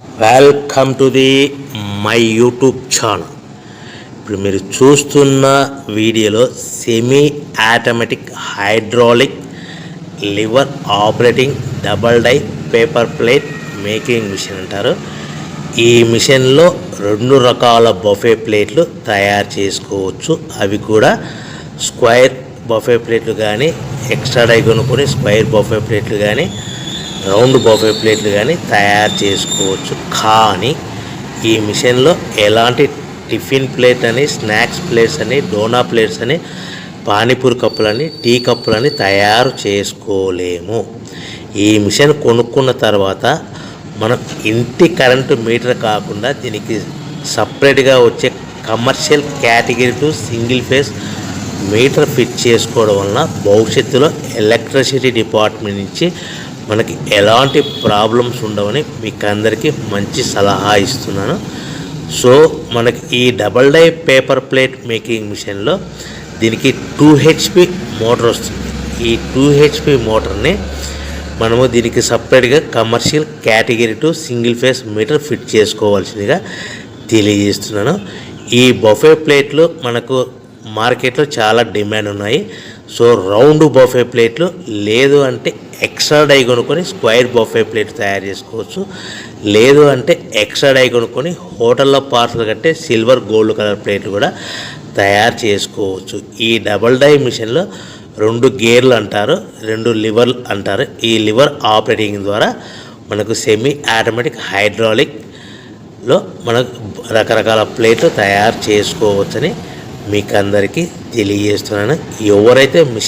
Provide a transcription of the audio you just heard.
Welcome to the my YouTube channel. ఇప్పుడు మీరు చూస్తున్న వీడియోలో semi automatic hydraulic lever operating double die paper plate making machine అంటారు. ఈ మిషన్లో 2 రకాల బఫే ప్లేట్లు తయారు చేసుకోవచ్చు. అవి కూడా స్క్వేర్ బఫే ప్లేట్లు కానీ, ఎక్స్ట్రా డై కొనుక్కొని స్క్వేర్ బఫే ప్లేట్లు కానీ, రౌండ్ బఫే ప్లేట్లు కానీ తయారు చేసుకోవచ్చు. కానీ ఈ మిషన్లో ఎలాంటి టిఫిన్ ప్లేట్ అని, స్నాక్స్ ప్లేట్స్ అని, డోనా ప్లేట్స్ అని, పానీపూరి కప్పులని, టీ కప్పులని తయారు చేసుకోలేము. ఈ మిషన్ కొనుక్కున్న తర్వాత మనం ఇంటి కరెంటు మీటర్ కాకుండా దీనికి సపరేట్గా వచ్చే commercial category to single phase metre fit చేసుకోవడం వలన భవిష్యత్తులో ఎలక్ట్రిసిటీ డిపార్ట్మెంట్ నుంచి మనకి ఎలాంటి ప్రాబ్లమ్స్ ఉండవని మీకు అందరికీ మంచి సలహా ఇస్తున్నాను. సో మనకి ఈ double die paper plate making మిషన్లో దీనికి 2 HP మోటార్ వస్తుంది. ఈ 2 HP మోటార్ని మనము దీనికి సపరేట్గా commercial category to single phase metre fit చేసుకోవాల్సిందిగా తెలియజేస్తున్నాను. ఈ బఫే ప్లేట్లు మనకు మార్కెట్లో చాలా డిమాండ్ ఉన్నాయి. సో రౌండ్ బఫే ప్లేట్లు లేదు అంటే ఎక్స్ట్రా డై కొనుక్కొని స్క్వేర్ బఫే ప్లేట్ తయారు చేసుకోవచ్చు. లేదు అంటే ఎక్స్ట్రా డై కొనుక్కొని హోటల్లో పార్సల్ కట్టే సిల్వర్ గోల్డ్ కలర్ ప్లేట్లు కూడా తయారు చేసుకోవచ్చు. ఈ డబల్ డై మిషన్లో 2 గేర్లు అంటారు, 2 లివర్లు అంటారు. ఈ లివర్ ఆపరేటింగ్ ద్వారా మనకు సెమీ ఆటోమేటిక్ హైడ్రాలిక్లో మనకు రకరకాల ప్లేట్లు తయారు చేసుకోవచ్చని మీకు అందరికీ తెలియజేస్తున్నాను. ఎవరైతే మిషన్